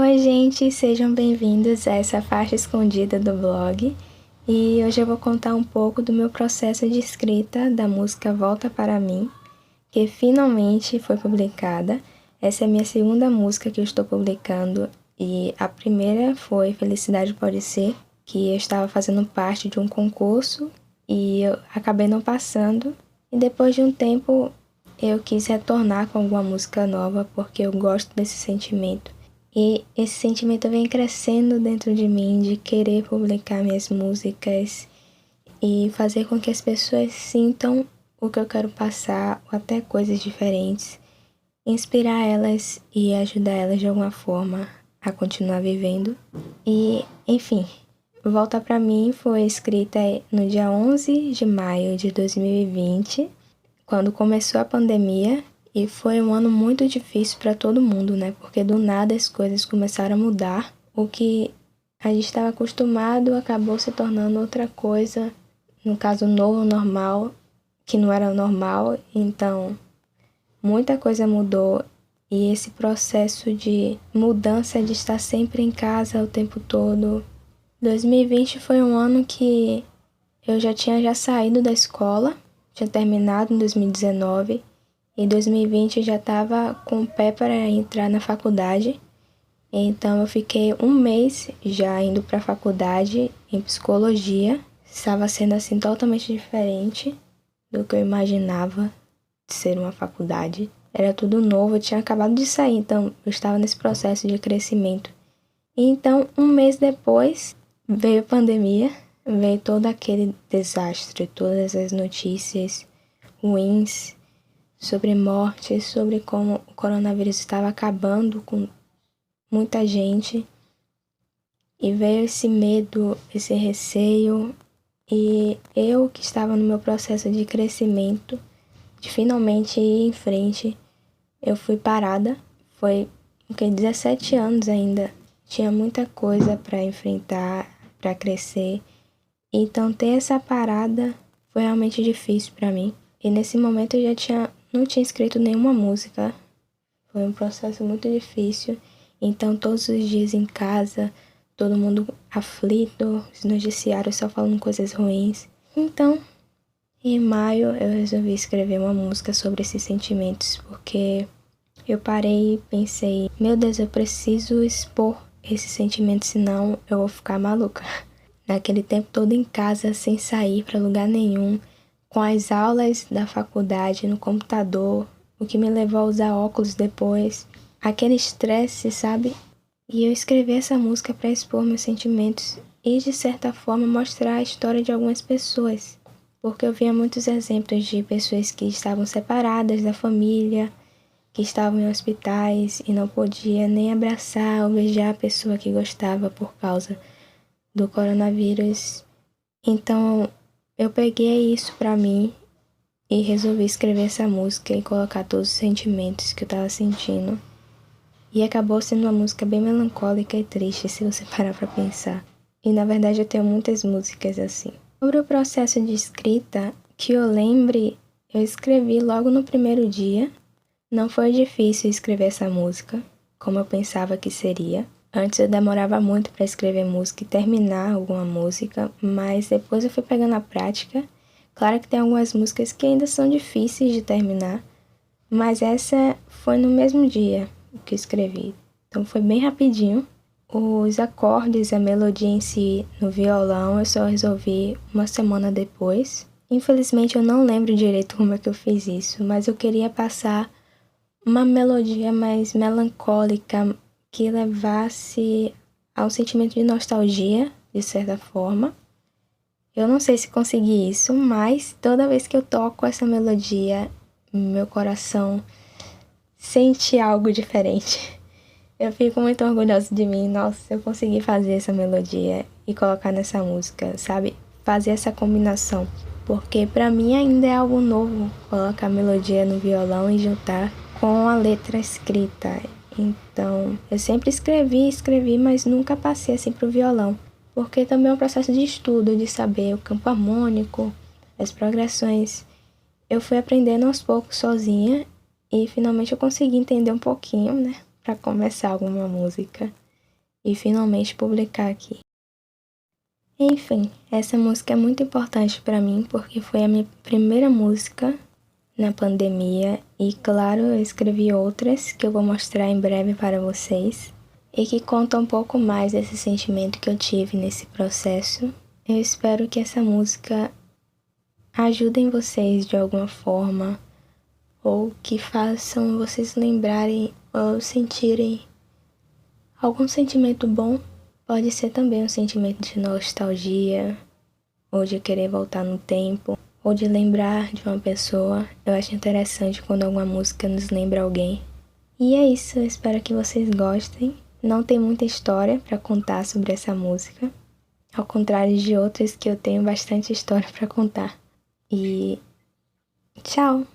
Oi, gente, sejam bem-vindos a essa faixa escondida do blog. E hoje eu vou contar um pouco do meu processo de escrita da música Volta Para Mim, que finalmente foi publicada. Essa é a minha segunda música que eu estou publicando e a primeira foi Felicidade Pode Ser, que eu estava fazendo parte de um concurso e eu acabei não passando. E depois de um tempo eu quis retornar com alguma música nova porque eu gosto desse sentimento. E esse sentimento vem crescendo dentro de mim de querer publicar minhas músicas e fazer com que as pessoas sintam o que eu quero passar, ou até coisas diferentes, inspirar elas e ajudar elas de alguma forma a continuar vivendo. E, enfim, Volta Pra Mim foi escrita no dia 11 de maio de 2020, quando começou a pandemia. E foi um ano muito difícil para todo mundo, né? Porque do nada as coisas começaram a mudar. O que a gente estava acostumado acabou se tornando outra coisa. No caso, novo normal, que não era normal. Então, muita coisa mudou. E esse processo de mudança, de estar sempre em casa o tempo todo. 2020 foi um ano que eu já tinha saído da escola. Tinha terminado em 2019. Em 2020 eu já estava com o pé para entrar na faculdade, então eu fiquei um mês já indo para a faculdade em psicologia. Estava sendo assim totalmente diferente do que eu imaginava de ser uma faculdade. Era tudo novo, eu tinha acabado de sair, então eu estava nesse processo de crescimento. E então, um mês depois, veio a pandemia, veio todo aquele desastre, todas as notícias ruins sobre morte, sobre como o coronavírus estava acabando com muita gente. E veio esse medo, esse receio. E eu que estava no meu processo de crescimento, de finalmente ir em frente, eu fui parada. Foi 17 anos ainda. Tinha muita coisa para enfrentar, para crescer. Então ter essa parada foi realmente difícil para mim. E nesse momento eu não tinha escrito nenhuma música. Foi um processo muito difícil. Então todos os dias em casa, todo mundo aflito, os noticiários só falando coisas ruins. Então, em maio eu resolvi escrever uma música sobre esses sentimentos, porque eu parei e pensei, meu Deus, eu preciso expor esses sentimentos, senão eu vou ficar maluca. Naquele tempo todo em casa, sem sair para lugar nenhum, com as aulas da faculdade no computador, o que me levou a usar óculos depois, aquele estresse, sabe? E eu escrevi essa música para expor meus sentimentos e, de certa forma, mostrar a história de algumas pessoas, porque eu via muitos exemplos de pessoas que estavam separadas da família, que estavam em hospitais e não podia nem abraçar ou beijar a pessoa que gostava por causa do coronavírus. Então, eu peguei isso pra mim e resolvi escrever essa música e colocar todos os sentimentos que eu tava sentindo. E acabou sendo uma música bem melancólica e triste, se você parar pra pensar. E na verdade eu tenho muitas músicas assim. Sobre o processo de escrita, que eu lembre, eu escrevi logo no primeiro dia. Não foi difícil escrever essa música, como eu pensava que seria. Antes eu demorava muito para escrever música e terminar alguma música, mas depois eu fui pegando a prática. Claro que tem algumas músicas que ainda são difíceis de terminar, mas essa foi no mesmo dia que eu escrevi. Então foi bem rapidinho. Os acordes, a melodia em si no violão eu só resolvi uma semana depois. Infelizmente eu não lembro direito como é que eu fiz isso, mas eu queria passar uma melodia mais melancólica que levasse ao sentimento de nostalgia, de certa forma. Eu não sei se consegui isso, mas toda vez que eu toco essa melodia, meu coração sente algo diferente. Eu fico muito orgulhosa de mim. Nossa, eu consegui fazer essa melodia e colocar nessa música, sabe? Fazer essa combinação. Porque pra mim ainda é algo novo colocar a melodia no violão e juntar com a letra escrita. Então, eu sempre escrevi, mas nunca passei assim pro violão. Porque também é um processo de estudo, de saber o campo harmônico, as progressões. Eu fui aprendendo aos poucos sozinha e finalmente eu consegui entender um pouquinho, né? Pra começar alguma música. e finalmente publicar aqui. Enfim, essa música é muito importante para mim porque foi a minha primeira música na pandemia e, claro, eu escrevi outras que eu vou mostrar em breve para vocês e que contam um pouco mais desse sentimento que eu tive nesse processo. Eu espero que essa música ajude vocês de alguma forma ou que façam vocês lembrarem ou sentirem algum sentimento bom. Pode ser também um sentimento de nostalgia, ou de querer voltar no tempo, ou de lembrar de uma pessoa. Eu acho interessante quando alguma música nos lembra alguém. E é isso, eu espero que vocês gostem. Não tem muita história para contar sobre essa música, ao contrário de outras que eu tenho bastante história para contar. E tchau!